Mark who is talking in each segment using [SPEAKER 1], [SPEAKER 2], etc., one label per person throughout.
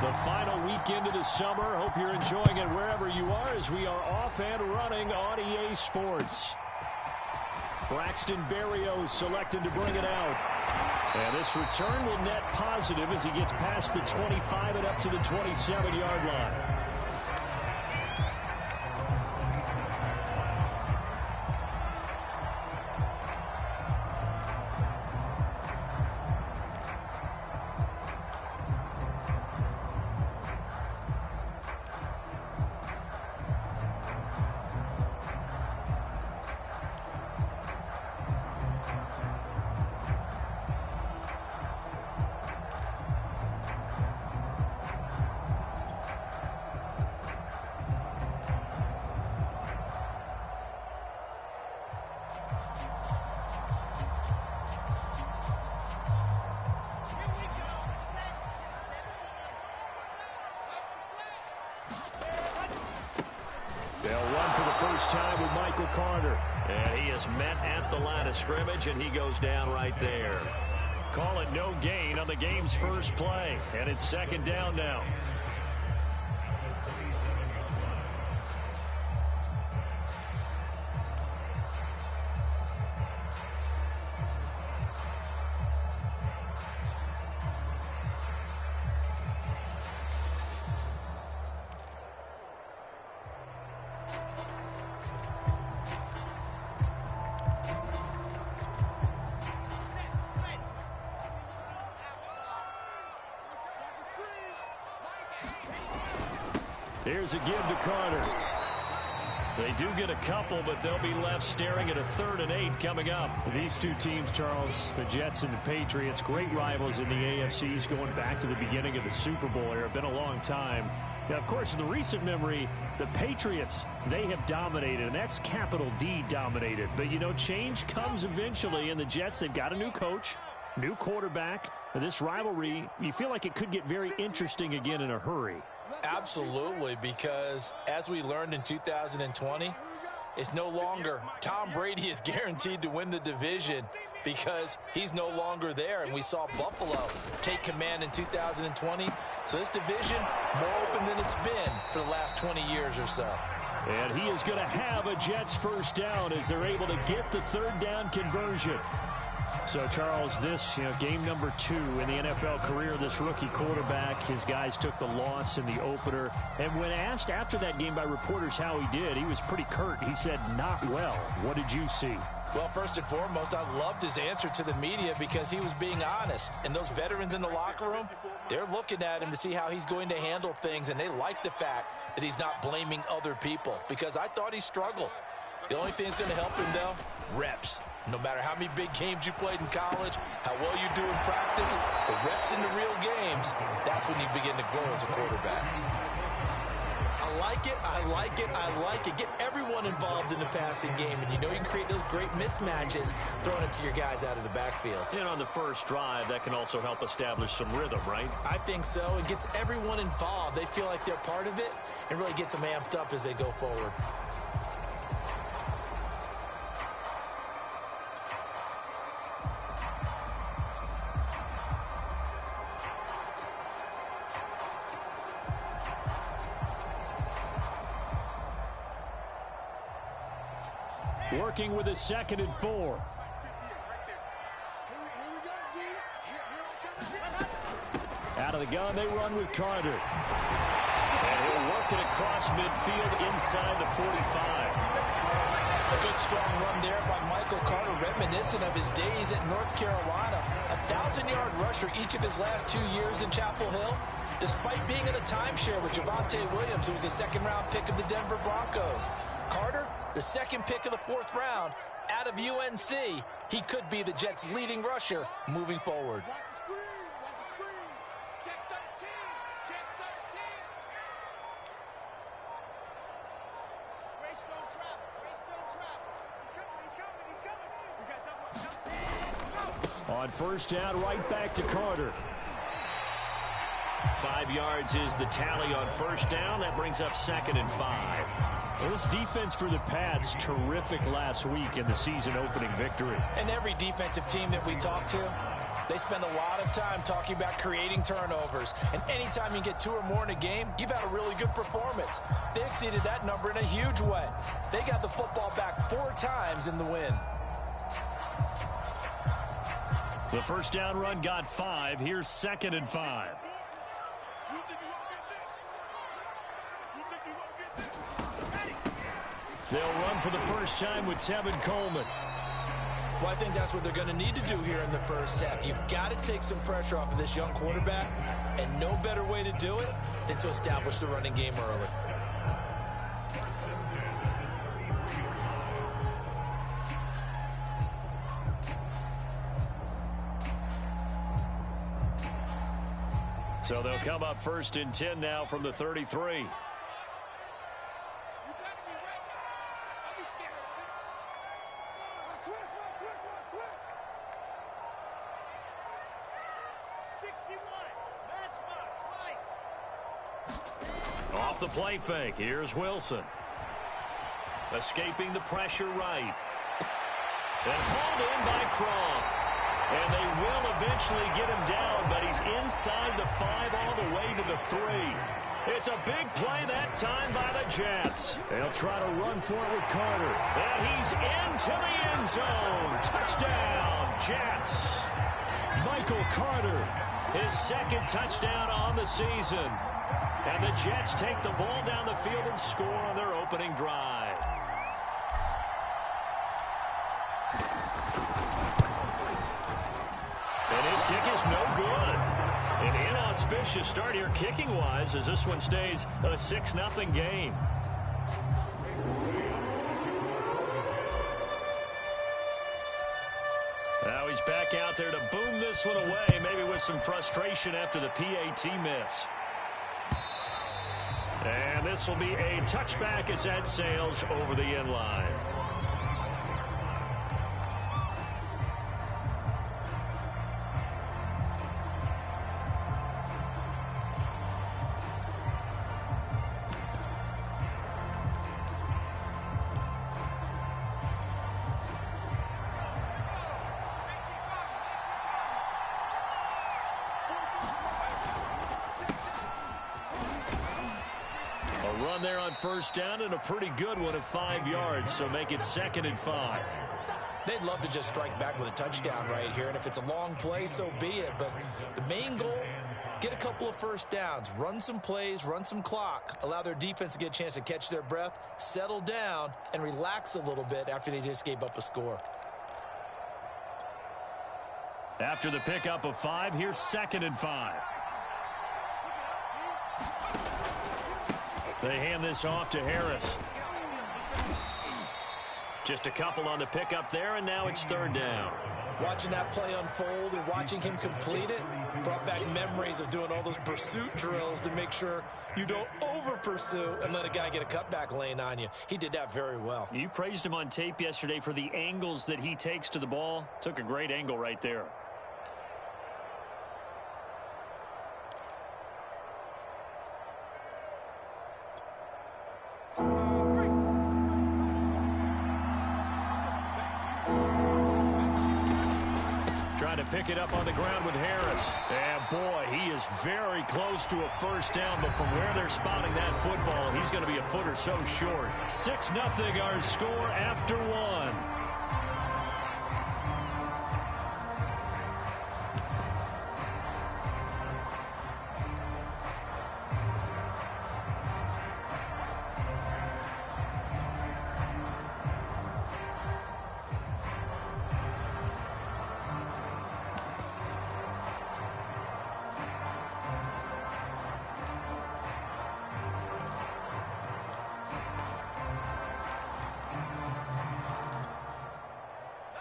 [SPEAKER 1] The final weekend of the summer. Hope you're enjoying it wherever you are as we are off and running on EA Sports. Braxton Berrios selected to bring it out. And this return will net positive as he gets past the 25 and up to the 27-yard line. They'll run for the first time with Michael Carter.
[SPEAKER 2] And he is met at the line of scrimmage, and he goes down right there. Call it no gain on the game's first play. And it's second down now.
[SPEAKER 1] Here's a give to Carter.
[SPEAKER 2] They do get a couple, but they'll be left staring at a 3rd and 8 coming up.
[SPEAKER 1] These two teams, Charles, the Jets and the Patriots, great rivals in the AFCs going back to the beginning of the Super Bowl era. Been a long time. Now, of course, in the recent memory, the Patriots, they have dominated, and that's capital D dominated. But, you know, change comes eventually, and the Jets, they've got a new coach, new quarterback. And this rivalry, you feel like it could get very interesting again in a hurry.
[SPEAKER 3] Absolutely, because as we learned in 2020, it's no longer Tom Brady is guaranteed to win the division because he's no longer there. And we saw Buffalo take command in 2020. So this division, more open than it's been for the last 20 years or so.
[SPEAKER 1] And he is going to have a Jets first down as they're able to get the 3rd down conversion. So, Charles, this, game number 2 in the NFL career, this rookie quarterback, his guys took the loss in the opener. And when asked after that game by reporters how he did, he was pretty curt. He said, not well. What did you see?
[SPEAKER 3] Well, first and foremost, I loved his answer to the media because he was being honest. And those veterans in the locker room, they're looking at him to see how he's going to handle things. And they like the fact that he's not blaming other people because I thought he struggled. The only thing that's going to help him, though, reps. No matter how many big games you played in college, how well you do in practice, the reps in the real games, that's when you begin to grow as a quarterback.
[SPEAKER 4] I like it, I like it, I like it. Get everyone involved in the passing game, and you know you can create those great mismatches throwing it to your guys out of the backfield.
[SPEAKER 2] And on the first drive, that can also help establish some rhythm, right?
[SPEAKER 4] I think so. It gets everyone involved. They feel like they're part of it and really gets them amped up as they go forward.
[SPEAKER 1] Working with a 2nd and 4. Out of the gun, they run with Carter.
[SPEAKER 2] And he'll work it across midfield inside the 45.
[SPEAKER 3] A good strong run there by Michael Carter, reminiscent of his days at North Carolina. A 1,000-yard rusher each of his last 2 years in Chapel Hill, despite being in a timeshare with Javonte Williams, who was a 2nd-round pick of the Denver Broncos. Carter, the 2nd pick of the 4th round out of UNC. He could be the Jets' leading rusher moving forward.
[SPEAKER 1] On first down, right back to Carter.
[SPEAKER 2] 5 yards is the tally on first down. That brings up 2nd and 5.
[SPEAKER 1] Well, this defense for the Pats, terrific last week in the season opening victory.
[SPEAKER 3] And every defensive team that we talk to, They spend a lot of time talking about creating turnovers. And anytime you get 2 or more in a game, you've had a really good performance. They exceeded that number in a huge way. They got the football back 4 times in the win.
[SPEAKER 1] The first down run got 5. Here's 2nd and 5. They'll run for the first time with Tevin Coleman.
[SPEAKER 3] Well, I think that's what they're going to need to do here in the first half. You've got to take some pressure off of this young quarterback, and no better way to do it than to establish the running game early.
[SPEAKER 1] So they'll come up 1st and 10 now from the 33. Off the play fake, here's Wilson. Escaping the pressure right. And hauled in by Croft. And they will eventually get him down, but he's inside the 5 all the way to the 3. It's a big play that time by the Jets. They'll try to run for it with Carter. And he's into the end zone. Touchdown, Jets. Michael Carter, his 2nd touchdown on the season. And the Jets take the ball down the field and score on their opening drive. And his kick is no good. An inauspicious start here kicking-wise as this one stays a 6-0 game. Now he's back out there to boom this one away, maybe with some frustration after the PAT miss. And this will be a touchback as that sails over the end line. Run there on first down and a pretty good one at 5 yards, so make it 2nd and 5.
[SPEAKER 3] They'd love to just strike back with a touchdown right here, and if it's a long play, so be it. But the main goal, get a couple of first downs, run some plays, run some clock, allow their defense to get a chance to catch their breath, settle down, and relax a little bit after they just gave up a score.
[SPEAKER 1] After the pickup of 5, here's 2nd and 5. They hand this off to Harris. Just a couple on the pickup there, and now it's 3rd down.
[SPEAKER 3] Watching that play unfold and watching him complete it brought back memories of doing all those pursuit drills to make sure you don't over-pursue and let a guy get a cutback lane on you. He did that very well.
[SPEAKER 1] You praised him on tape yesterday for the angles that he takes to the ball. Took a great angle right there. Pick it up on the ground with Harris. And boy, he is very close to a first down, but from where they're spotting that football, he's going to be a foot or so short. 6-0 our score after 1.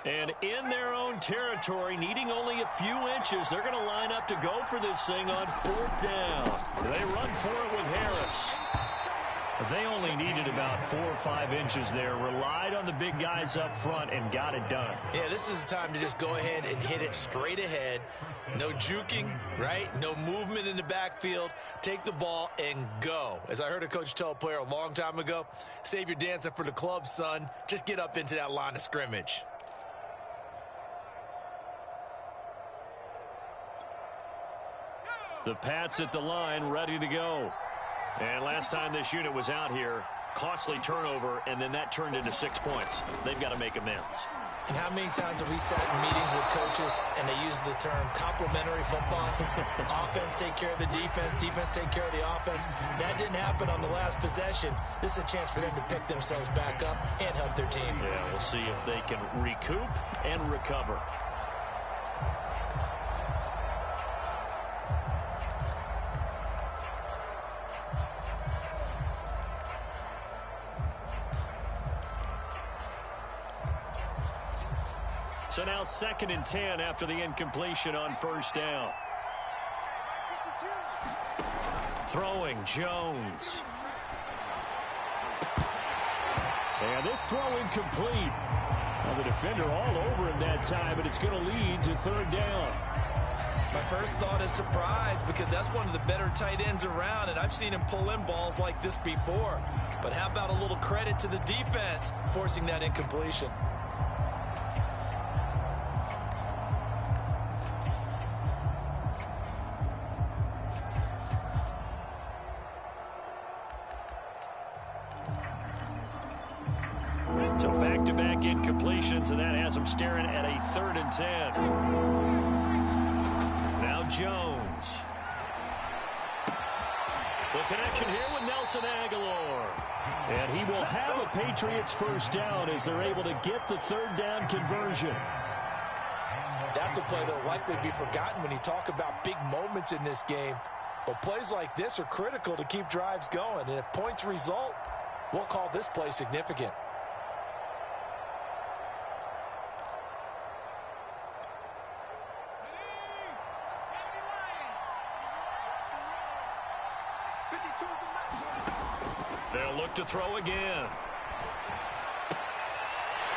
[SPEAKER 1] And in their own territory, needing only a few inches, they're going to line up to go for this thing on 4th down. They run for it with Harris. They only needed about 4 or 5 inches there, relied on the big guys up front, and got it done.
[SPEAKER 3] Yeah, this is the time to just go ahead and hit it straight ahead. No juking, right? No movement in the backfield. Take the ball and go. As I heard a coach tell a player a long time ago, save your dancing for the club, son. Just get up into that line of scrimmage.
[SPEAKER 2] The Pats at the line, ready to go. And last time this unit was out here, costly turnover, and then that turned into 6 points. They've got to make amends.
[SPEAKER 3] And how many times have we sat in meetings with coaches and they use the term complementary football? Offense take care of the defense, defense take care of the offense. That didn't happen on the last possession. This is a chance for them to pick themselves back up and help their team.
[SPEAKER 2] Yeah, we'll see if they can recoup and recover. So now 2nd and 10 after the incompletion on first down. Throwing, Jones.
[SPEAKER 1] And this throw incomplete. Well, the defender all over him that time, but it's going to lead to 3rd down.
[SPEAKER 4] My first thought is surprise, because that's one of the better tight ends around, and I've seen him pull in balls like this before. But how about a little credit to the defense forcing that incompletion?
[SPEAKER 2] So back-to-back incompletions, and that has them staring at a 3rd and 10. Now Jones. The connection here with Nelson Agholor.
[SPEAKER 1] And he will have a Patriots first down as they're able to get the 3rd down conversion.
[SPEAKER 3] That's a play that will likely be forgotten when you talk about big moments in this game. But plays like this are critical to keep drives going. And if points result, we'll call this play significant.
[SPEAKER 2] They'll look to throw again.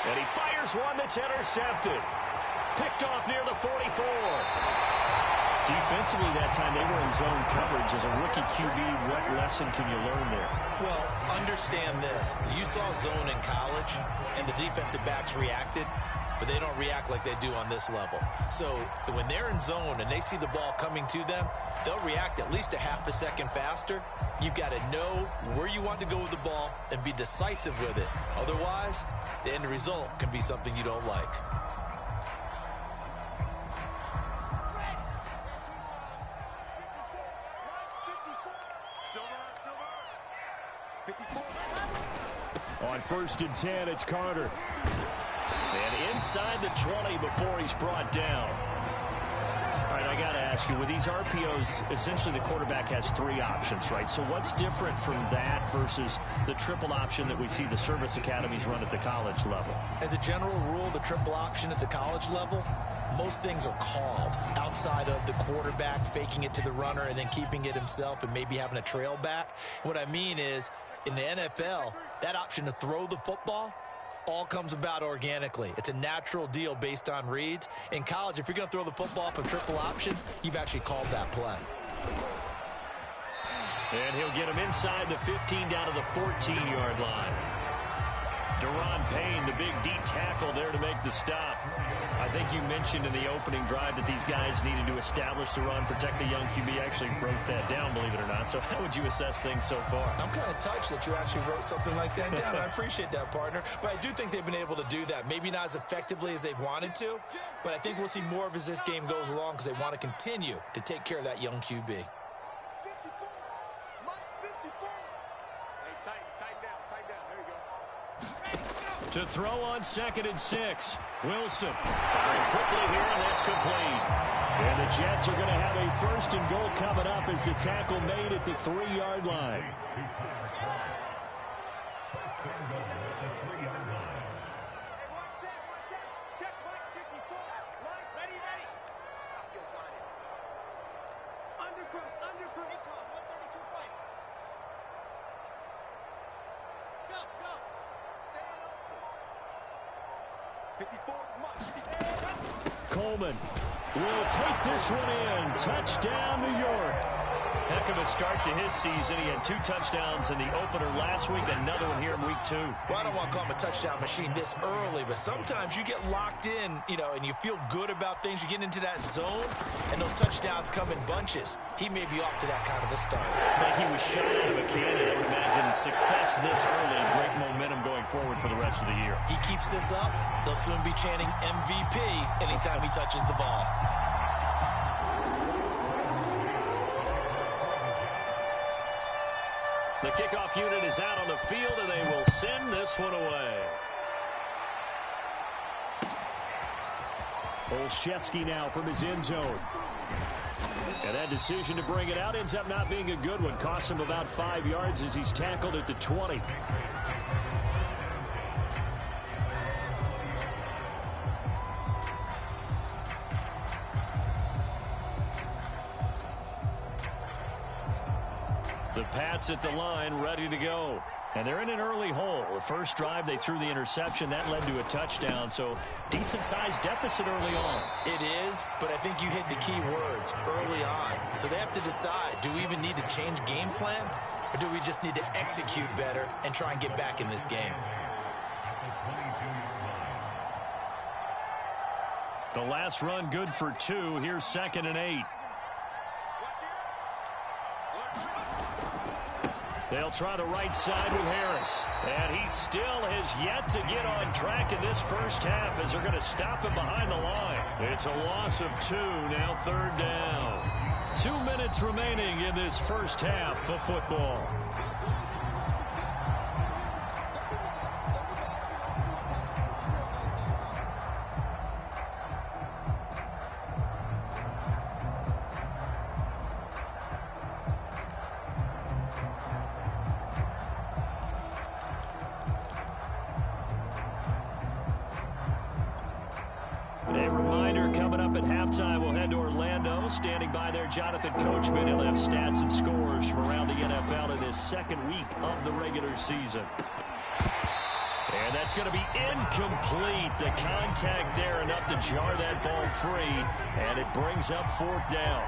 [SPEAKER 2] And he fires one that's intercepted. Picked off near the 44.
[SPEAKER 1] Defensively that time, they were in zone coverage. As a rookie QB, what lesson can you learn there?
[SPEAKER 4] Well, understand this. You saw zone in college, and the defensive backs reacted, but they don't react like they do on this level. So when they're in zone and they see the ball coming to them, they'll react at least a half a second faster. You've got to know where you want to go with the ball and be decisive with it. Otherwise, the end result can be something you don't like.
[SPEAKER 1] On 1st and 10, it's Carter.
[SPEAKER 2] And inside the 20 before he's brought down. All right, I got to ask you, with these RPOs, essentially the quarterback has 3 options, right? So what's different from that versus the triple option that we see the service academies run at the college level?
[SPEAKER 4] As a general rule, the triple option at the college level, most things are called outside of the quarterback faking it to the runner and then keeping it himself and maybe having a trail back. What I mean is, in the NFL, that option to throw the football all comes about organically. It's a natural deal based on reads. In college, if you're going to throw the football up a triple option, you've actually called that play.
[SPEAKER 2] And he'll get him inside the 15 down to the 14-yard line. Daron Payne, the big D tackle there to make the stop. I think you mentioned in the opening drive that these guys needed to establish the run, protect the young QB. Actually wrote that down, believe it or not. So how would you assess things so far?
[SPEAKER 4] I'm kind of touched that you actually wrote something like that down. I appreciate that, partner. But I do think they've been able to do that. Maybe not as effectively as they've wanted to, but I think we'll see more of as this game goes along because they want to continue to take care of that young QB.
[SPEAKER 2] To throw on 2nd and 6. Wilson firing quickly here, and that's complete.
[SPEAKER 1] And the Jets are going to have a 1st and goal coming up as the tackle made at the 3-yard line. Coleman will take this one in. Touchdown, New York.
[SPEAKER 2] heck of a start to his season. He had 2 touchdowns in the opener last week, another one here in week 2.
[SPEAKER 4] Well, I don't want to call him a touchdown machine this early, but sometimes you get locked in, and you feel good about things. You get into that zone, and those touchdowns come in bunches. He may be off to that kind of a start.
[SPEAKER 2] I think he was shot out of a cannon. I would imagine success this early, great momentum going forward for the rest of the year.
[SPEAKER 4] He keeps this up, they'll soon be chanting MVP anytime he touches the ball.
[SPEAKER 1] The kickoff unit is out on the field, and they will send this one away. Olszewski now from his end zone. And that decision to bring it out ends up not being a good one. Costs him about 5 yards as he's tackled at the 20. The Pats at the line, ready to go. And they're in an early hole. The first drive, they threw the interception. That led to a touchdown, so decent-sized deficit early on.
[SPEAKER 4] It is, but I think you hit the key words, early on. So they have to decide, do we even need to change game plan, or do we just need to execute better and try and get back in this game?
[SPEAKER 1] The last run good for 2. Here's 2nd and 8. They'll try the right side with Harris. And he still has yet to get on track in this first half as they're going to stop him behind the line. It's a loss of 2, now 3rd down. 2 minutes remaining in this first half of football. Standing by there, Jonathan Coachman. He'll have stats and scores from around the NFL in his 2nd week of the regular season. And that's going to be incomplete. The contact there enough to jar that ball free, and it brings up 4th down.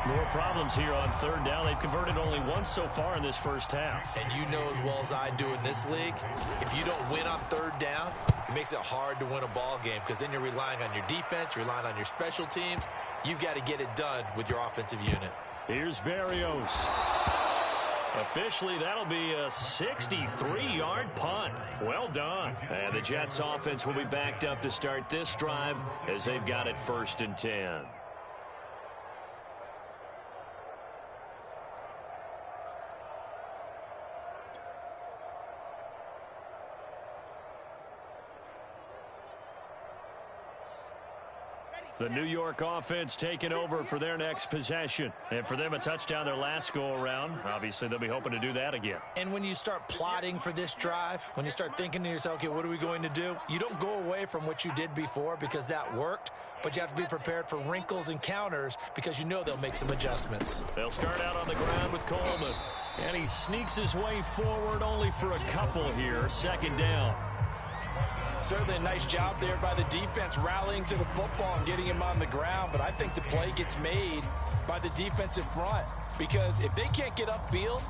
[SPEAKER 1] More problems here on 3rd down. They've converted only once so far in this first half.
[SPEAKER 4] And you know as well as I do in this league, if you don't win on 3rd down, it makes it hard to win a ball game because then you're relying on your defense, you're relying on your special teams. You've got to get it done with your offensive unit.
[SPEAKER 1] Here's Berrios. Officially, that'll be a 63-yard punt. Well done. And the Jets offense will be backed up to start this drive as they've got it 1st and 10. The New York offense taking over for their next possession. And for them, a touchdown their last go-around. Obviously, they'll be hoping to do that again.
[SPEAKER 4] And when you start plotting for this drive, when you start thinking to yourself, okay, what are we going to do? You don't go away from what you did before because that worked, but you have to be prepared for wrinkles and counters because you know they'll make some adjustments.
[SPEAKER 1] They'll start out on the ground with Coleman. And he sneaks his way forward only for a couple here. 2nd down.
[SPEAKER 3] Certainly a nice job there by the defense rallying to the football and getting him on the ground. But I think the play gets made by the defensive front because if they can't get upfield,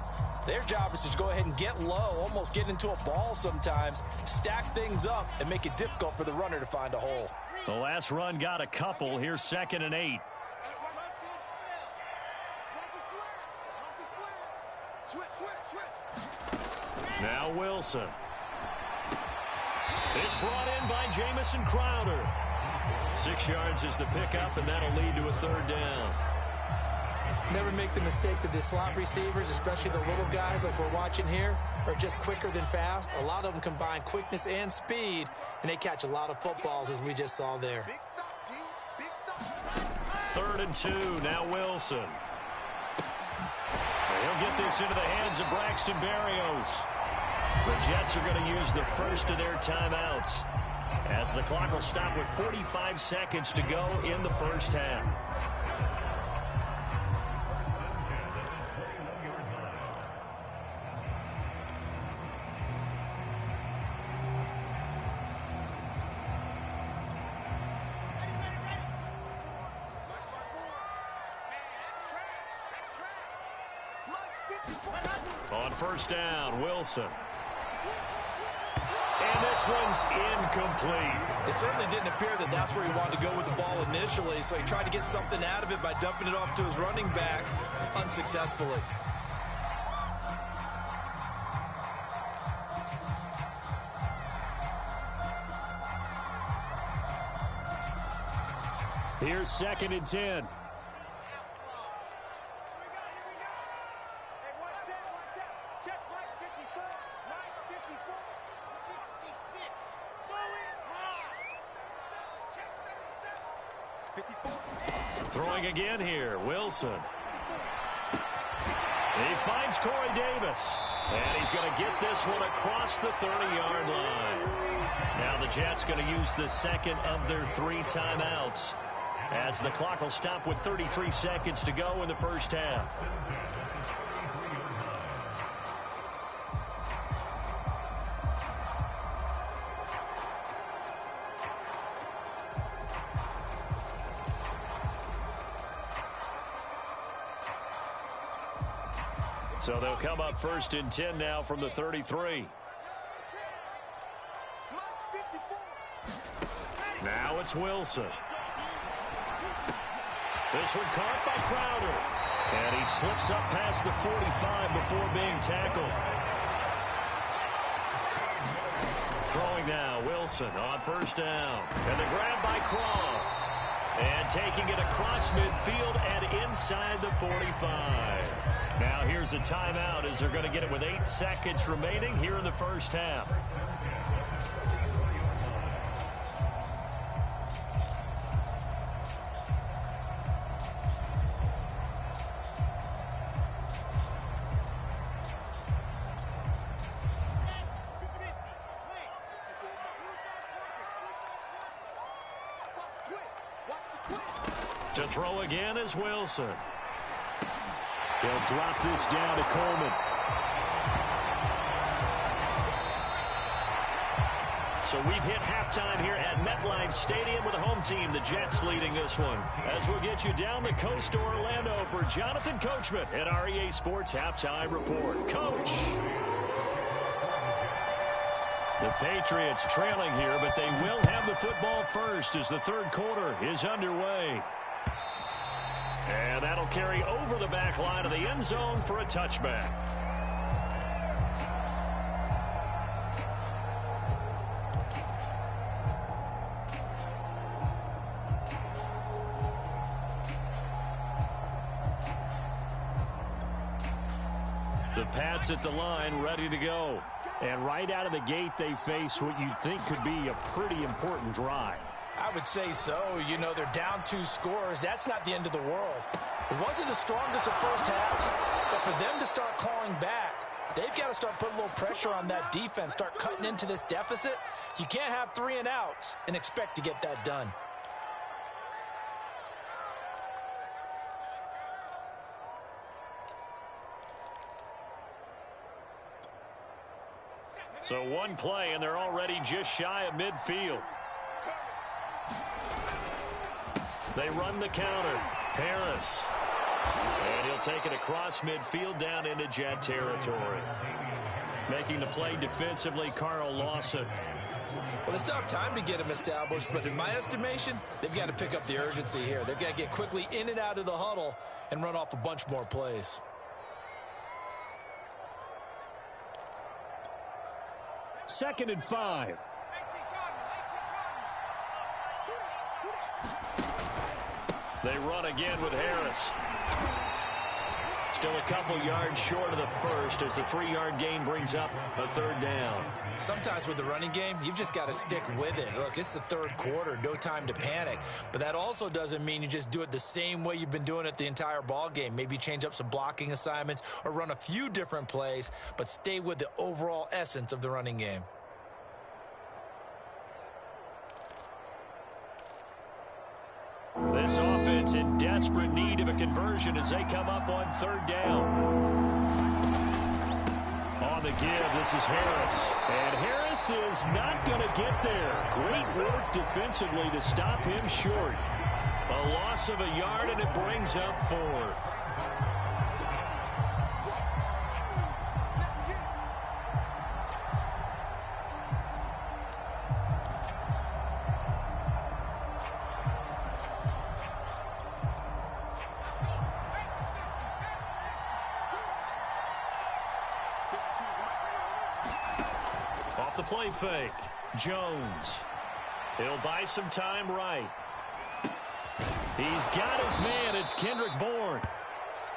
[SPEAKER 3] their job is to go ahead and get low, almost get into a ball sometimes, stack things up, and make it difficult for the runner to find a hole.
[SPEAKER 1] The last run got a couple. Here's 2nd and 8. Now Wilson. It's brought in by Jamison Crowder. 6 yards is the pickup, and that'll lead to a 3rd down.
[SPEAKER 4] Never make the mistake that the slot receivers, especially the little guys like we're watching here, are just quicker than fast. A lot of them combine quickness and speed, and they catch a lot of footballs, as we just saw there.
[SPEAKER 1] 3rd and 2, now Wilson. He'll get this into the hands of Braxton Berrios. The Jets are going to use the first of their timeouts as the clock will stop with 45 seconds to go in the first half.
[SPEAKER 2] On first down, Wilson. And this one's incomplete.
[SPEAKER 3] It certainly didn't appear that that's where he wanted to go with the ball initially, so he tried to get something out of it by dumping it off to his running back unsuccessfully.
[SPEAKER 1] Here's 2nd and 10.
[SPEAKER 2] Throwing again here, Wilson. He finds Corey Davis. And he's going to get this one across the 30-yard line. Now the Jets going to use the second of their 3 timeouts, as the clock will stop with 33 seconds to go in the first half. So they'll come up 1st and 10 now from the 33. Now it's Wilson. This one caught by Crowder. And he slips up past the 45 before being tackled. Throwing now, Wilson on first down. And the grab by Croft. And taking it across midfield and inside the 45. Now here's a timeout as they're going to get it with 8 seconds remaining here in the first half. To throw again is Wilson.
[SPEAKER 1] They'll drop this down to Coleman.
[SPEAKER 2] So we've hit halftime here at MetLife Stadium with the home team, the Jets, leading this one. As we'll get you down the coast to Orlando for Jonathan Coachman at our EA Sports Halftime Report. Coach. The Patriots trailing here, but they will have the football first as the third quarter is underway. And that'll carry over the back line of the end zone for a touchback. The Pats at the line, ready to go.
[SPEAKER 1] And right out of the gate, they face what you'd think could be a pretty important drive.
[SPEAKER 3] I would say so. You know, they're down 2 scores. That's not the end of the world. It wasn't the strongest of first halves, but for them to start clawing back, they've got to start putting a little pressure on that defense, start cutting into this deficit. You can't have 3 and outs and expect to get that done.
[SPEAKER 2] So one play, and they're already just shy of midfield. They run the counter. Harris. And he'll take it across midfield down into Jet territory. Making the play defensively, Carl Lawson.
[SPEAKER 3] Well, they still have time to get him established, but in my estimation, they've got to pick up the urgency here. They've got to get quickly in and out of the huddle and run off a bunch more plays.
[SPEAKER 1] Second and 5.
[SPEAKER 2] They run again with Harris. Still a couple yards short of the first as the 3-yard gain brings up a third down.
[SPEAKER 3] Sometimes with the running game, you've just got to stick with it. Look, it's the third quarter, no time to panic. But that also doesn't mean you just do it the same way you've been doing it the entire ball game. Maybe change up some blocking assignments or run a few different plays, but stay with the overall essence of the running game.
[SPEAKER 2] This offense in desperate need of a conversion as they come up on third down. On the give, this is Harris. And Harris is not going to get there. Great work defensively to stop him short. A loss of a yard, and it brings up 4th. Off the play fake. Jones. He'll buy some time right. He's got his man. It's Kendrick Bourne.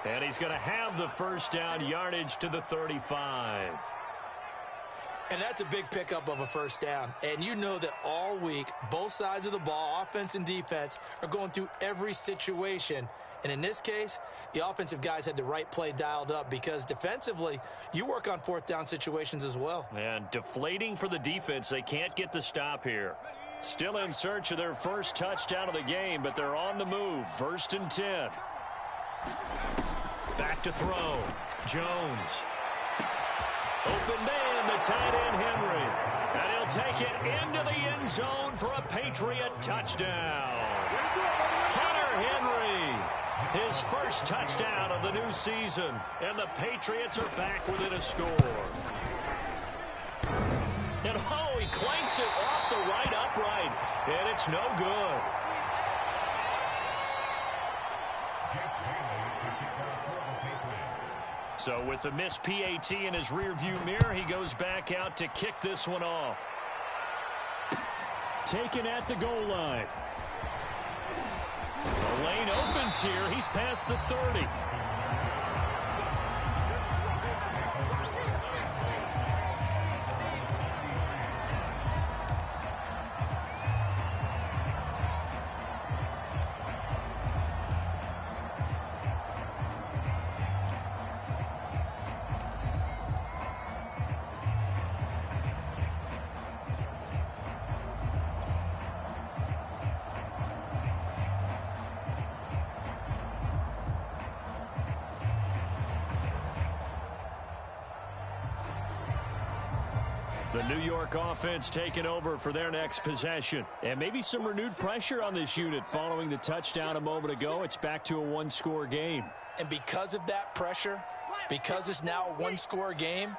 [SPEAKER 2] And he's going to have the first down, yardage to the 35.
[SPEAKER 4] And that's a big pickup of a first down. And you know that all week, both sides of the ball, offense and defense, are going through every situation. And in this case, the offensive guys had the right play dialed up because defensively, you work on fourth down situations as well.
[SPEAKER 2] And deflating for the defense. They can't get the stop here. Still in search of their first touchdown of the game, but they're on the move. 1st and 10. Back to throw. Jones. Open man, the tight end Henry. And he'll take it into the end zone for a Patriot touchdown. Hunter Henry, his first touchdown of the new season. And the Patriots are back within a score. And oh, he clanks it off the right upright. And it's no good. So with the missed PAT in his rearview mirror, he goes back out to kick this one off.
[SPEAKER 1] Taken at the goal line.
[SPEAKER 2] The lane opens here. He's past the 30. The New York offense taking over for their next possession. And maybe some renewed pressure on this unit following the touchdown a moment ago. It's back to a one-score game.
[SPEAKER 4] And because of that pressure, because it's now a one-score game,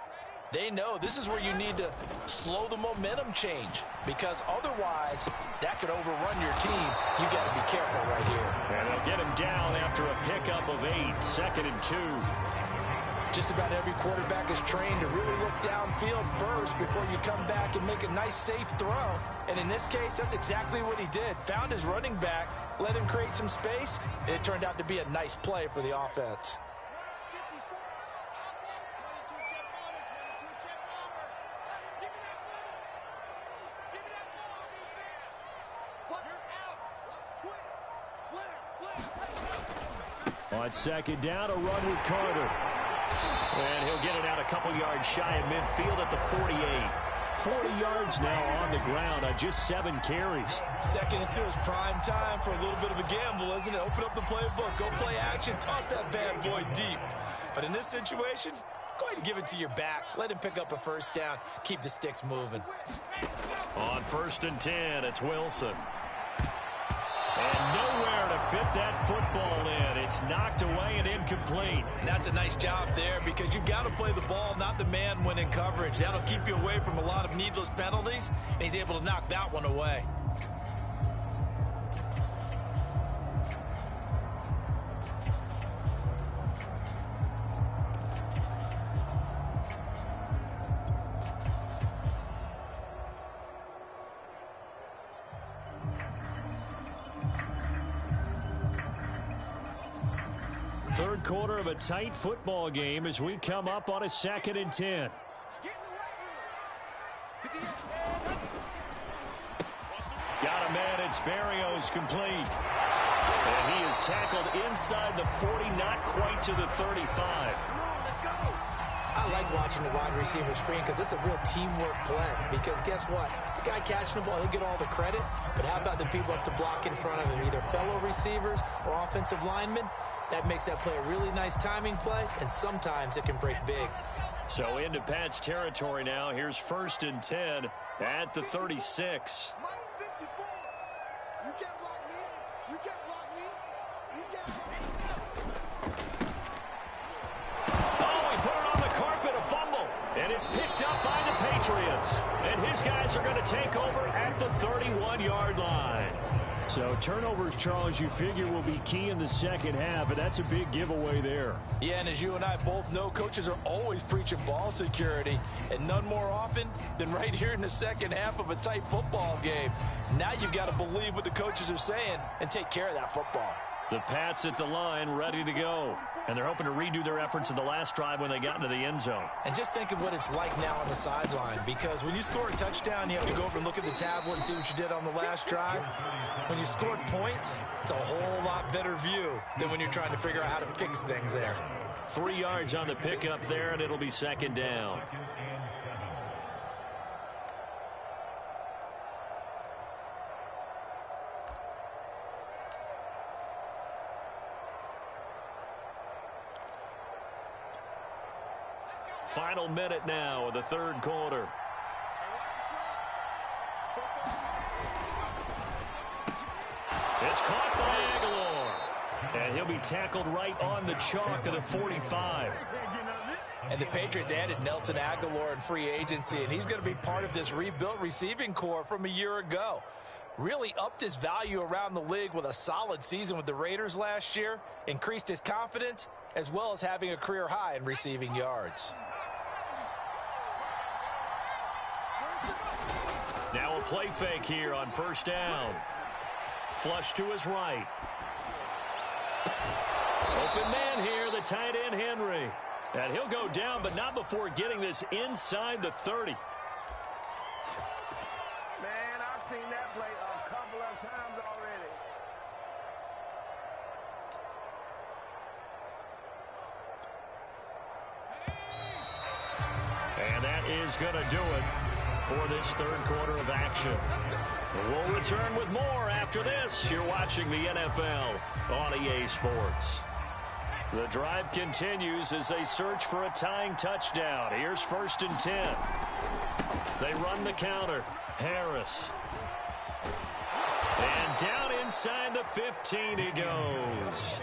[SPEAKER 4] they know this is where you need to slow the momentum change. Because otherwise, that could overrun your team. You got to be careful right here.
[SPEAKER 2] And they'll get him down after a pickup of 8. 2nd and 2.
[SPEAKER 4] Just about every quarterback is trained to really look downfield first before you come back and make a nice, safe throw. And in this case, that's exactly what he did. Found his running back, let him create some space, and it turned out to be a nice play for the offense.
[SPEAKER 1] On 2nd down, a run with Carter.
[SPEAKER 2] And he'll get it out a couple yards shy of midfield at the 48.
[SPEAKER 1] 40 yards now on the ground on just 7 carries.
[SPEAKER 4] 2nd and 2 is prime time for a little bit of a gamble, isn't it? Open up the playbook, go play action, toss that bad boy deep. But in this situation, go ahead and give it to your back. Let him pick up a first down. Keep the sticks moving.
[SPEAKER 2] On 1st and 10, it's Wilson. And nowhere to fit that football in. It's knocked away and incomplete.
[SPEAKER 4] And that's a nice job there because you've got to play the ball, not the man when in coverage. That'll keep you away from a lot of needless penalties, and he's able to knock that one away.
[SPEAKER 1] Third quarter of a tight football game as we come up on a 2nd and 10.
[SPEAKER 2] Got a man. It's Berrios complete. And he is tackled inside the 40, not quite to the 35.
[SPEAKER 4] I like watching the wide receiver screen because it's a real teamwork play. Because guess what? The guy catching the ball, he'll get all the credit. But how about the people up to block in front of him, either fellow receivers or offensive linemen? That makes that play a really nice timing play, and sometimes it can break big.
[SPEAKER 2] So into Pat's territory now. Here's 1st and 10 at the 36. Oh, he put it on the carpet, a fumble. And it's picked up by the Patriots. And his guys are going to take over at the 31-yard line.
[SPEAKER 1] So turnovers, Charles, you figure will be key in the second half, and that's a big giveaway there.
[SPEAKER 3] Yeah, and as you and I both know, coaches are always preaching ball security, and none more often than right here in the second half of a tight football game. Now you've got to believe what the coaches are saying and take care of that football.
[SPEAKER 2] The Pats at the line, ready to go. And they're hoping to redo their efforts in the last drive when they got into the end zone.
[SPEAKER 4] And just think of what it's like now on the sideline, because when you score a touchdown, you have to go over and look at the tablet and see what you did on the last drive. When you scored points, it's a whole lot better view than when you're trying to figure out how to fix things there.
[SPEAKER 2] 3 yards on the pickup there, and it'll be second down. Final minute now of the third quarter. It's caught by Aguilar. And he'll be tackled right on the chalk of the 45.
[SPEAKER 3] And the Patriots added Nelson Aguilar in free agency, and he's going to be part of this rebuilt receiving core from a year ago. Really upped his value around the league with a solid season with the Raiders last year, increased his confidence, as well as having a career high in receiving yards.
[SPEAKER 2] Now a play fake here on first down. Flush to his right. Open man here, the tight end Henry. And he'll go down, but not before getting this inside the 30.
[SPEAKER 5] Man, I've seen that play a couple of times already.
[SPEAKER 2] And that is going to do it for this third quarter of action. We'll return with more after this. You're watching the NFL on EA Sports. The drive continues as they search for a tying touchdown. Here's 1st and 10. They run the counter. Harris. And down inside the 15 he goes.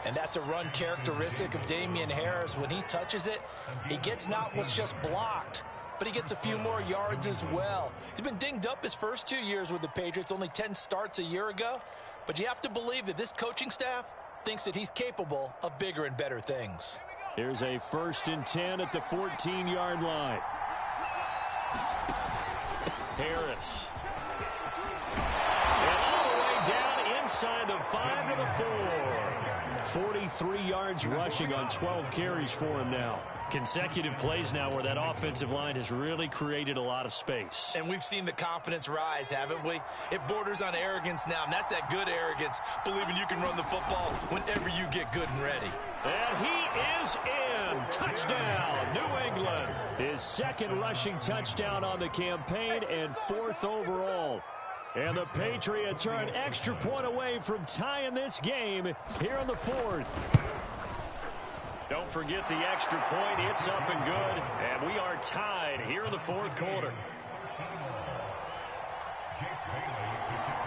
[SPEAKER 3] And that's a run characteristic of Damian Harris. When he touches it, he gets not what's just blocked, but he gets a few more yards as well. He's been dinged up his first 2 years with the Patriots, only 10 starts a year ago. But you have to believe that this coaching staff thinks that he's capable of bigger and better things.
[SPEAKER 1] Here's a 1st and 10 at the 14-yard line.
[SPEAKER 2] Harris. And all the way down inside the 5 to the 4.
[SPEAKER 1] 43 yards rushing on 12 carries for him now.
[SPEAKER 2] Consecutive plays now where that offensive line has really created a lot of space.
[SPEAKER 4] And we've seen the confidence rise, haven't we? It borders on arrogance now, and that's that good arrogance, believing you can run the football whenever you get good and ready.
[SPEAKER 2] And he is in. Touchdown, New England.
[SPEAKER 1] His second rushing touchdown on the campaign and 4th overall. And the Patriots are an extra point away from tying this game here in the 4th.
[SPEAKER 2] Don't forget the extra point. It's up and good. And we are tied here in the 4th quarter.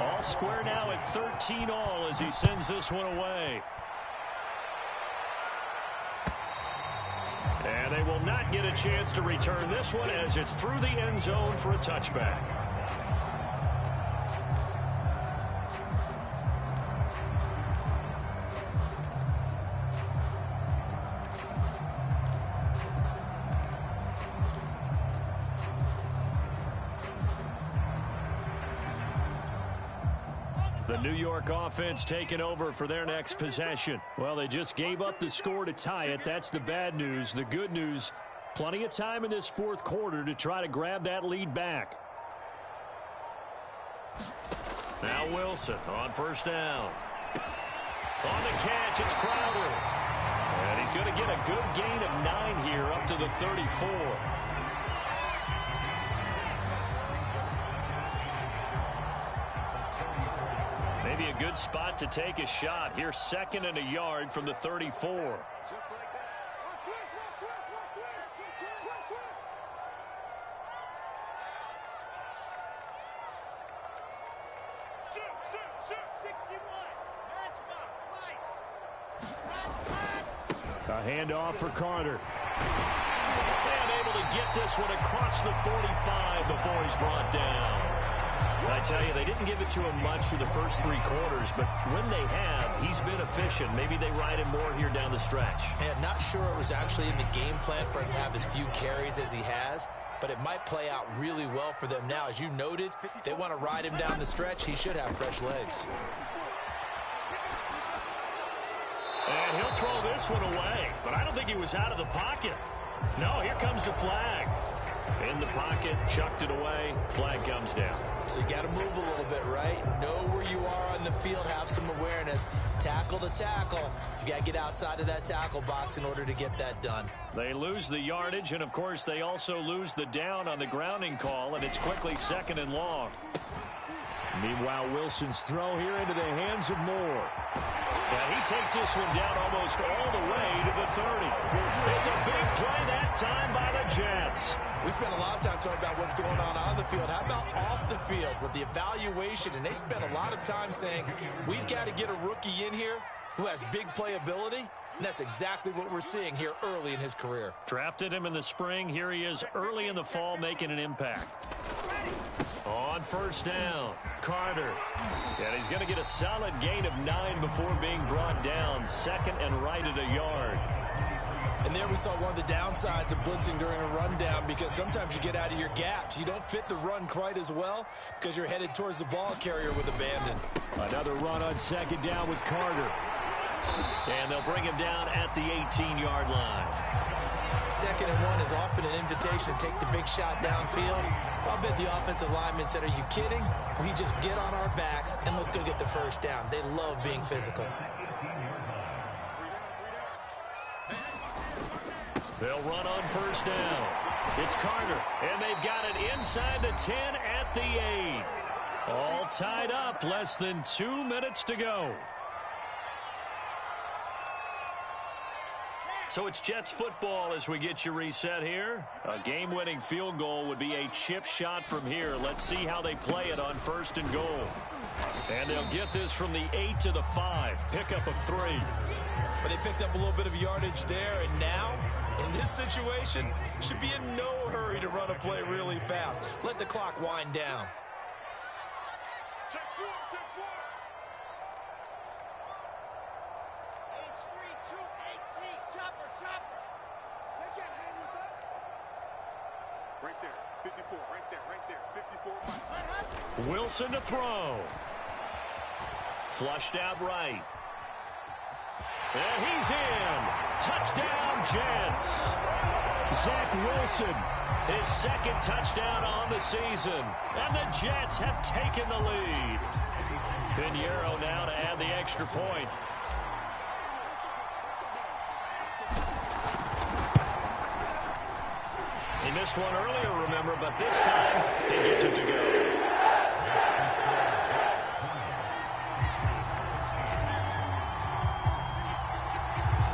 [SPEAKER 2] All square now at 13 all as he sends this one away. And they will not get a chance to return this one as it's through the end zone for a touchback. The New York offense taking over for their next possession.
[SPEAKER 1] Well, they just gave up the score to tie it. That's the bad news. The good news, plenty of time in this 4th quarter to try to grab that lead back.
[SPEAKER 2] Now Wilson on first down. On the catch, it's Crowder. And he's going to get a good gain of 9 here up to the 34. Maybe a good spot to take a shot. Here's 2nd and a yard from the 34.
[SPEAKER 1] A handoff for Carter.
[SPEAKER 2] And able to get this one across the 45 before he's brought down. I tell you, they didn't give it to him much through the first 3 quarters, but when they have, he's been efficient. Maybe they ride him more here down the stretch.
[SPEAKER 4] Yeah, not sure it was actually in the game plan for him to have as few carries as he has, but it might play out really well for them now. As you noted, if they want to ride him down the stretch, he should have fresh legs.
[SPEAKER 2] And he'll throw this one away, but I don't think he was out of the pocket. No, here comes the flag. In the pocket, chucked it away, flag comes down.
[SPEAKER 4] So you got to move a little bit, right? Know where you are on the field, have some awareness. Tackle to tackle. You got to get outside of that tackle box in order to get that done.
[SPEAKER 2] They lose the yardage, and of course they also lose the down on the grounding call, and it's quickly 2nd and long.
[SPEAKER 1] Meanwhile, Wilson's throw here into the hands of Moore.
[SPEAKER 2] And he takes this one down almost all the way to the 30. It's a big play that time by the Jets.
[SPEAKER 4] We spent a lot of time talking about what's going on the field. How about off the field with the evaluation? And they spent a lot of time saying, we've got to get a rookie in here who has big playability. And that's exactly what we're seeing here early in his career.
[SPEAKER 2] Drafted him in the spring. Here he is early in the fall making an impact. On 1st down, Carter. And he's going to get a solid gain of 9 before being brought down. 2nd and right at a yard.
[SPEAKER 4] And there we saw one of the downsides of blitzing during a rundown, because sometimes you get out of your gaps. You don't fit the run quite as well because you're headed towards the ball carrier with abandon.
[SPEAKER 1] Another run on 2nd down with Carter.
[SPEAKER 2] And they'll bring him down at the 18-yard line.
[SPEAKER 4] 2nd and 1 is often an invitation to take the big shot downfield. I'll bet the offensive lineman said, are you kidding? We just get on our backs and let's go get the 1st down. They love being physical.
[SPEAKER 2] They'll run on 1st down. It's Carter, and they've got it inside the 10 at the 8. All tied up, less than 2 minutes to go. So it's Jets football as we get you reset here. A game-winning field goal would be a chip shot from here. Let's see how they play it on 1st and goal. And they'll get this from the 8 to the 5. Pickup of 3.
[SPEAKER 4] But they picked up a little bit of yardage there, and now, in this situation, should be in no hurry to run a play really fast. Let the clock wind down.
[SPEAKER 5] Check 4, check 4. H3-218, chopper. They can't hang with us. Right there, 54, right there, 54.
[SPEAKER 2] Wilson to throw. Flushed out right. And he's in. Touchdown, Jets. Zach Wilson, his 2nd touchdown on the season. And the Jets have taken the lead. Pinheiro now to add the extra point. He missed one earlier, remember, but this time he gets it to go.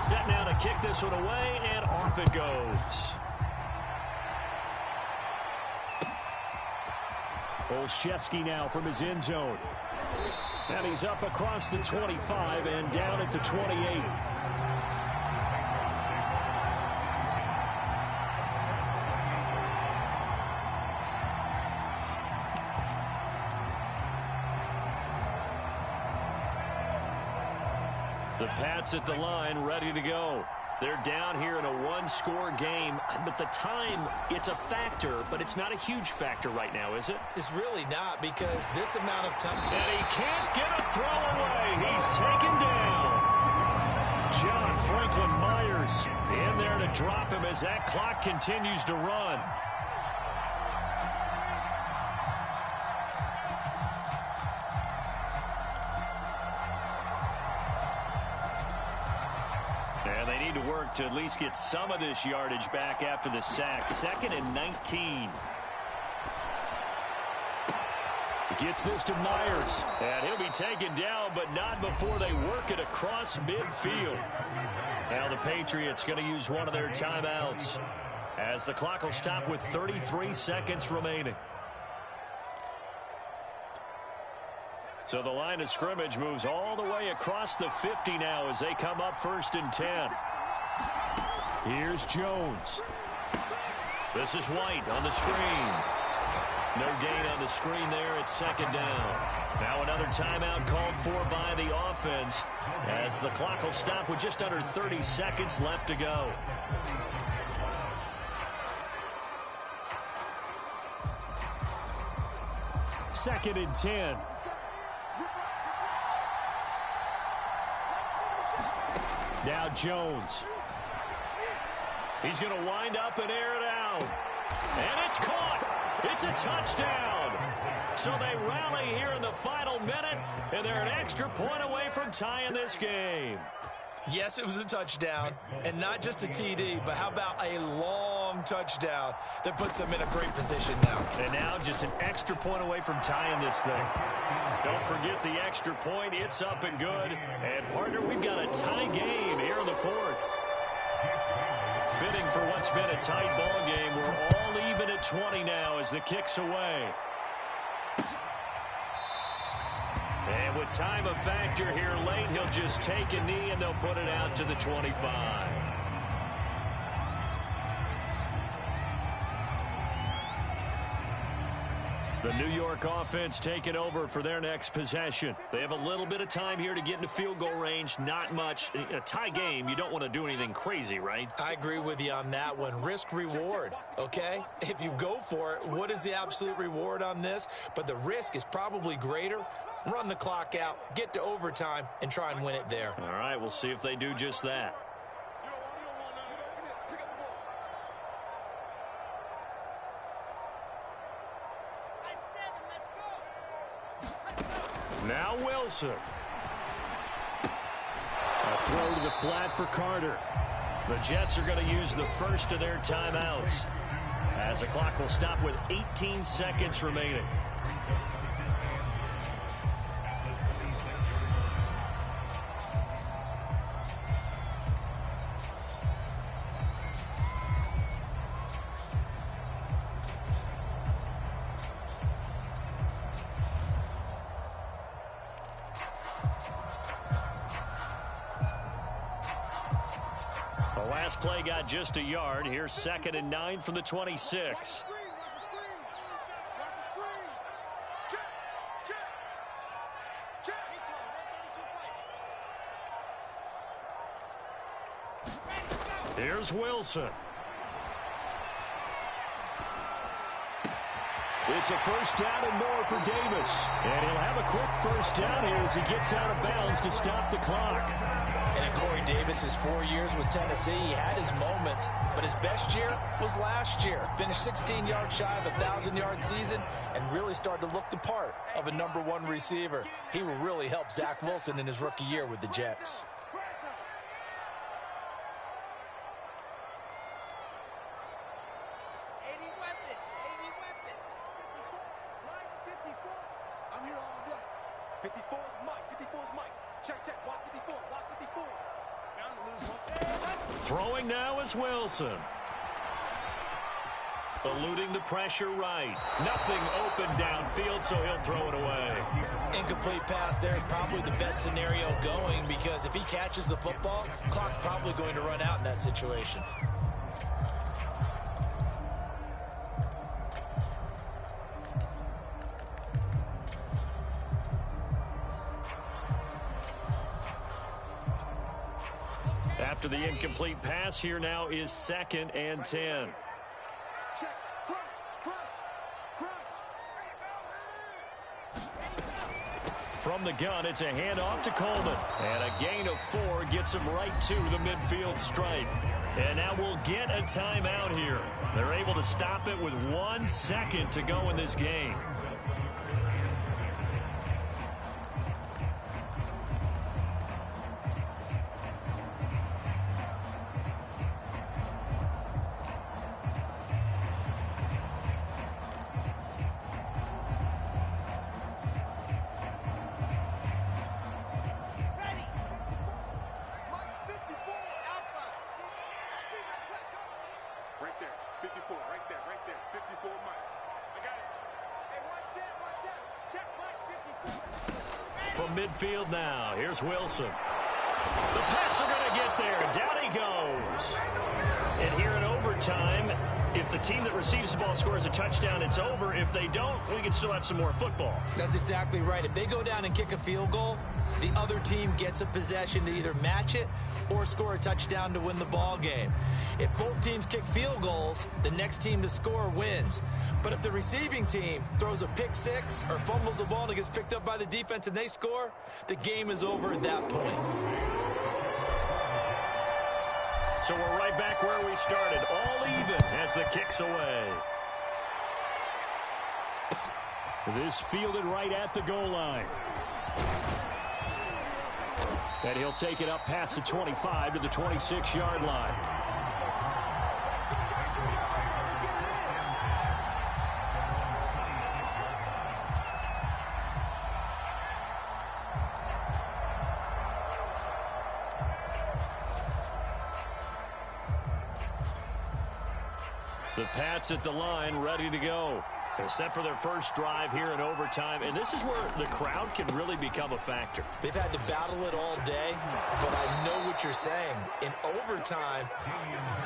[SPEAKER 2] Set now to kick this one away, and off it goes.
[SPEAKER 1] Olszewski now from his end zone. And he's up across the 25 and down at the 28.
[SPEAKER 2] The Pats at the line, ready to go. They're down here in a one-score game, but the time, it's a factor, but it's not a huge factor right now, is it?
[SPEAKER 4] It's really not, because this amount of time...
[SPEAKER 2] And he can't get a throw away. He's taken down. John Franklin Myers in there to drop him as that clock continues to run. And they need to work to at least get some of this yardage back after the sack. 2nd and 19.
[SPEAKER 1] Gets this to Myers.
[SPEAKER 2] And he'll be taken down, but not before they work it across midfield. Now the Patriots going to use one of their timeouts as the clock will stop with 33 seconds remaining. So the line of scrimmage moves all the way across the 50 now as they come up 1st and 10.
[SPEAKER 1] Here's Jones.
[SPEAKER 2] This is White on the screen. No gain on the screen there. It's second down. Now another timeout called for by the offense as the clock will stop with just under 30 seconds left to go.
[SPEAKER 1] Second and 10. Now Jones.
[SPEAKER 2] He's going to wind up and air it out. And it's caught. It's a touchdown. So they rally here in the final minute, and they're an extra point away from tying this game.
[SPEAKER 4] Yes, it was a touchdown, and not just a TD, but how about a long touchdown that puts them in a great position now.
[SPEAKER 2] And now just an extra point away from tying this thing. Don't forget the extra point. It's up and good. And, partner, we've got a tie game here in the fourth. Fitting for what's been a tight ball game. We're all even at 20 now as the kick's away. And with time a factor here late, he'll just take a knee and they'll put it out to the 25. The New York offense taking over for their next possession. They have a little bit of time here to get into field goal range. Not much. A tie game, you don't want to do anything crazy, right?
[SPEAKER 4] I agree with you on that one. Risk reward, okay? If you go for it, what is the absolute reward on this? But the risk is probably greater. Run the clock out, get to overtime, and try and win it there.
[SPEAKER 2] All right, we'll see if they do just that.
[SPEAKER 1] Now Wilson. A throw to the flat for Carter.
[SPEAKER 2] The Jets are going to use the first of their timeouts as the clock will stop with 18 seconds remaining. Last play got just a yard. Here's 2nd and 9 from the 26. Here's Wilson.
[SPEAKER 1] It's a first down and more for Davis. And he'll have a quick first down here as he gets out of bounds to stop the clock.
[SPEAKER 3] And in Corey Davis's 4 years with Tennessee, he had his moments, but his best year was last year. Finished 16 yards shy of a 1,000-yard season and really started to look the part of a #1 receiver. He will really help Zach Wilson in his rookie year with the Jets.
[SPEAKER 2] Throwing now is Wilson. Eluding the pressure right. Nothing open downfield, so he'll throw it away.
[SPEAKER 3] Incomplete pass there is probably the best scenario going because if he catches the football, clock's probably going to run out in that situation.
[SPEAKER 2] After the incomplete pass, here now is 2nd and 10. From the gun, it's a handoff to Coleman. And a gain of 4 gets him right to the midfield stripe. And now we'll get a timeout here. They're able to stop it with 1 second to go in this game. From midfield now, here's Wilson. The Pats are going to get there. Down he goes. And here in overtime, if if the team that receives the ball scores a touchdown, it's over. If they don't, we can still have some more football.
[SPEAKER 4] That's exactly right. If they go down and kick a field goal, the other team gets a possession to either match it or score a touchdown to win the ball game. If both teams kick field goals, the next team to score wins. But if the receiving team throws a pick six or fumbles the ball and it gets picked up by the defense and they score, the game is over at that point.
[SPEAKER 2] So we're right back where we started, all even as the kick's away.
[SPEAKER 1] This fielded right at the goal line. And he'll take it up past the 25 to the 26-yard line.
[SPEAKER 2] The Pats at the line, ready to go. They're set for their first drive here in overtime, and this is where the crowd can really become a factor.
[SPEAKER 4] They've had to battle it all day, but I know what you're saying. In overtime,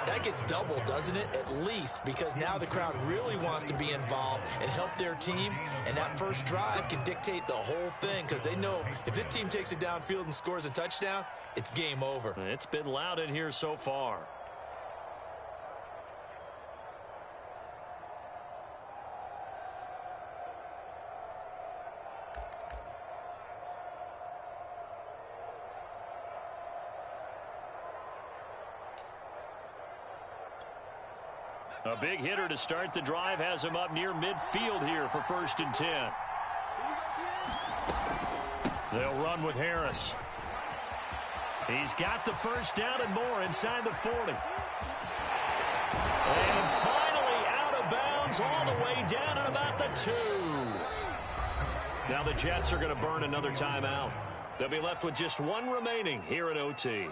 [SPEAKER 4] that gets doubled, doesn't it? At least, because now the crowd really wants to be involved and help their team, and that first drive can dictate the whole thing because they know if this team takes it downfield and scores a touchdown, it's game over.
[SPEAKER 2] It's been loud in here so far. A big hitter to start the drive has him up near midfield here for 1st and 10. They'll run with Harris. He's got the first down and more inside the 40. And finally out of bounds all the way down at about the 2. Now the Jets are going to burn another timeout. They'll be left with just one remaining here at OT.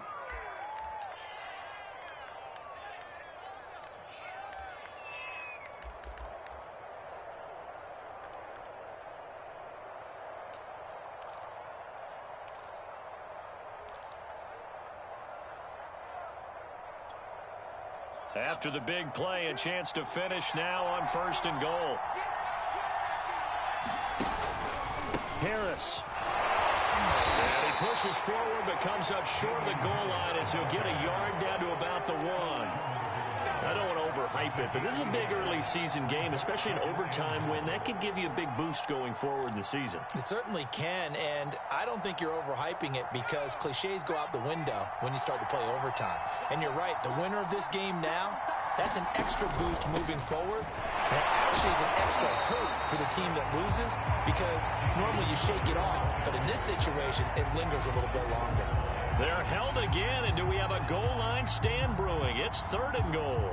[SPEAKER 2] After the big play, a chance to finish now on 1st and goal.
[SPEAKER 1] Harris.
[SPEAKER 2] And he pushes forward but comes up short of the goal line as he'll get a yard down to about the 1. I don't want to overhype it, but this is a big early season game, especially an overtime win. That could give you a big boost going forward in the season.
[SPEAKER 4] It certainly can, and I don't think you're overhyping it because cliches go out the window when you start to play overtime. And you're right, the winner of this game now, that's an extra boost moving forward. And it actually is an extra hurt for the team that loses because normally you shake it off, but in this situation, it lingers a little bit longer.
[SPEAKER 2] They're held again, and do we have a goal line stand brewing? It's 3rd and goal.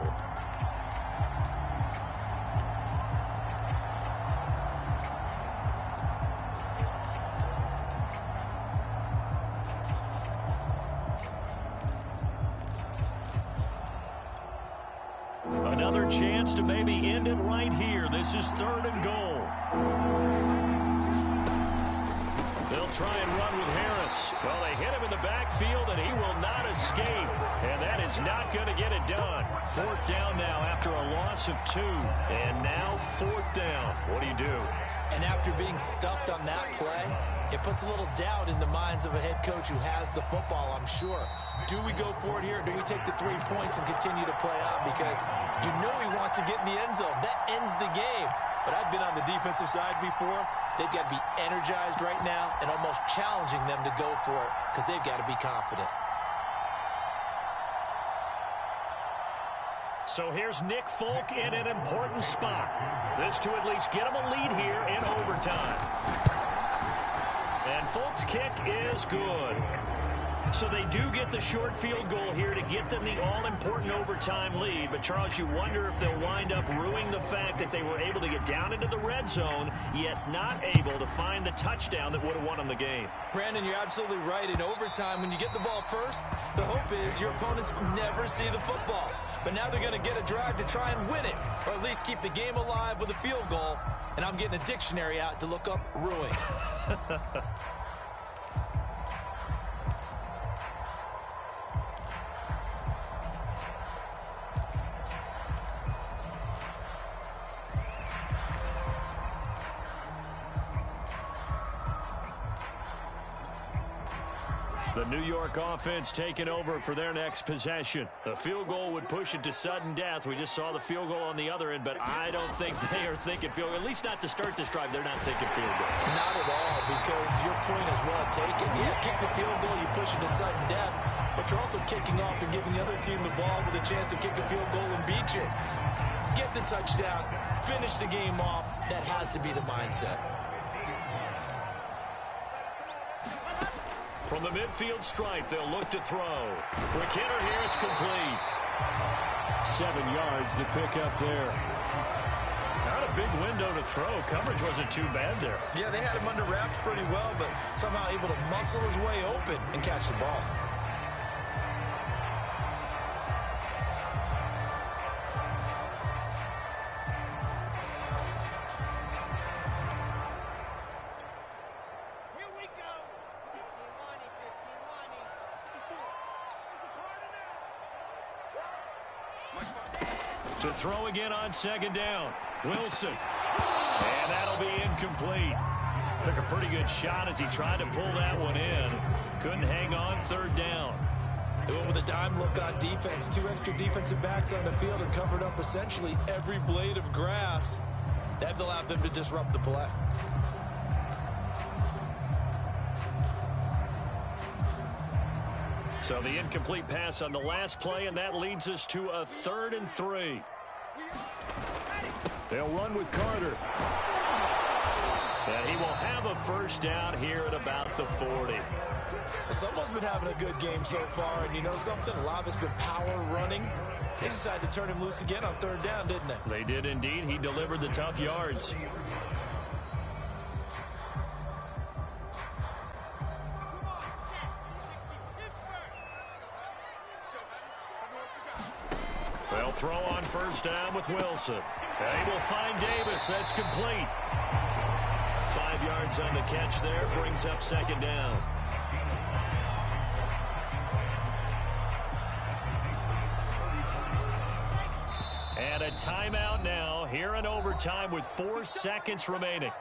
[SPEAKER 2] Another chance to maybe end it right here. This is 3rd and goal. They'll try and run with Harris. Well, they hit him in the backfield, and he will not escape. And that is not going to get it done. 4th down now after a loss of 2. And now 4th down. What do you do?
[SPEAKER 4] And after being stuffed on that play, it puts a little doubt in the minds of a head coach who has the football, I'm sure. Do we go for it here, or do we take the 3 points and continue to play on? Because you know he wants to get in the end zone. That ends the game. But I've been on the defensive side before. They've got to be energized right now and almost challenging them to go for it because they've got to be confident.
[SPEAKER 2] So here's Nick Folk in an important spot. This to at least get him a lead here in overtime. And Folk's kick is good. So they do get the short field goal here to get them the all-important overtime lead. But, Charles, you wonder if they'll wind up ruining the fact that they were able to get down into the red zone, yet not able to find the touchdown that would have won them the game.
[SPEAKER 4] Brandon, you're absolutely right. In overtime, when you get the ball first, the hope is your opponents never see the football. But now they're going to get a drive to try and win it, or at least keep the game alive with a field goal. And I'm getting a dictionary out to look up ruin.
[SPEAKER 2] The New York offense taking over for their next possession. The field goal would push it to sudden death. We just saw the field goal on the other end, but I don't think they are thinking field goal. At least not to start this drive. They're not thinking field goal.
[SPEAKER 4] Not at all, because your point is well taken. Yeah, kick the field goal, you push it to sudden death, but you're also kicking off and giving the other team the ball with a chance to kick a field goal and beat you. Get the touchdown, finish the game off. That has to be the mindset.
[SPEAKER 2] From the midfield stripe, they'll look to throw. Quick hitter here, it's complete.
[SPEAKER 1] 7 yards, the pickup there.
[SPEAKER 2] Not a big window to throw. Coverage wasn't too bad there.
[SPEAKER 4] Yeah, they had him under wraps pretty well, but somehow able to muscle his way open and catch the ball.
[SPEAKER 2] To throw again on second down. Wilson. And that'll be incomplete. Took a pretty good shot as he tried to pull that one in. Couldn't hang on third down.
[SPEAKER 4] They went with a dime look on defense. 2 extra defensive backs on the field and covered up essentially every blade of grass. That allowed them to disrupt the play.
[SPEAKER 2] So the incomplete pass on the last play, and that leads us to a 3rd and 3.
[SPEAKER 1] They'll run with Carter.
[SPEAKER 2] And he will have a first down here at about the 40.
[SPEAKER 4] Someone's been having a good game so far, and you know something? A lot of it's been power running. They decided to turn him loose again on 3rd down, didn't they?
[SPEAKER 2] They did indeed. He delivered the tough yards. They'll throw on first down with Wilson. They will find Davis. That's complete. 5 yards on the catch there. Brings up second down. And a timeout now here in overtime with 4 seconds remaining.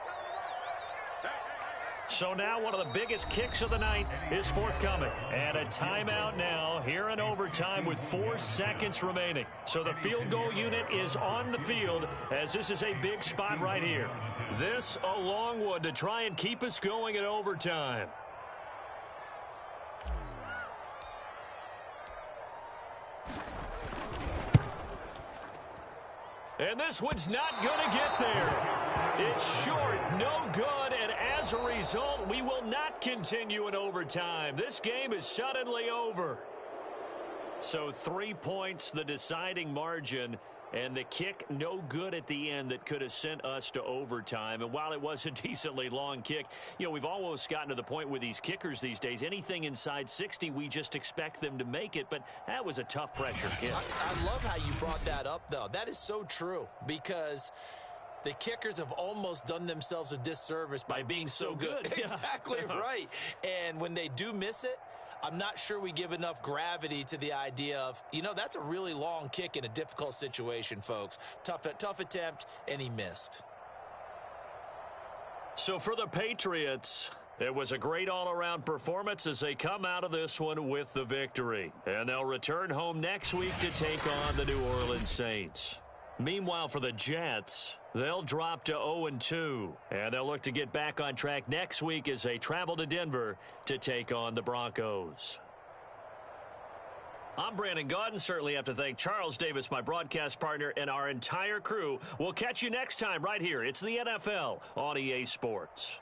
[SPEAKER 2] So now one of the biggest kicks of the night is forthcoming. And a timeout now here in overtime with 4 seconds remaining. So the field goal unit is on the field as this is a big spot right here. This a long one to try and keep us going in overtime. And this one's not going to get there. It's short, no good, and as a result, we will not continue in overtime. This game is suddenly over. So 3 points, the deciding margin, and the kick no good at the end that could have sent us to overtime. And while it was a decently long kick, you know, we've almost gotten to the point with these kickers these days. Anything inside 60, we just expect them to make it. But that was a tough pressure kick.
[SPEAKER 4] I love how you brought that up, though. That is so true because the kickers have almost done themselves a disservice by being so good. Exactly right. And when they do miss it, I'm not sure we give enough gravity to the idea of, you know, that's a really long kick in a difficult situation, folks. Tough attempt, and he missed.
[SPEAKER 2] So for the Patriots, it was a great all-around performance as they come out of this one with the victory. And they'll return home next week to take on the New Orleans Saints. Meanwhile, for the Jets, they'll drop to 0-2, and they'll look to get back on track next week as they travel to Denver to take on the Broncos. I'm Brandon Gaudin. Certainly have to thank Charles Davis, my broadcast partner, and our entire crew. We'll catch you next time right here. It's the NFL on EA Sports.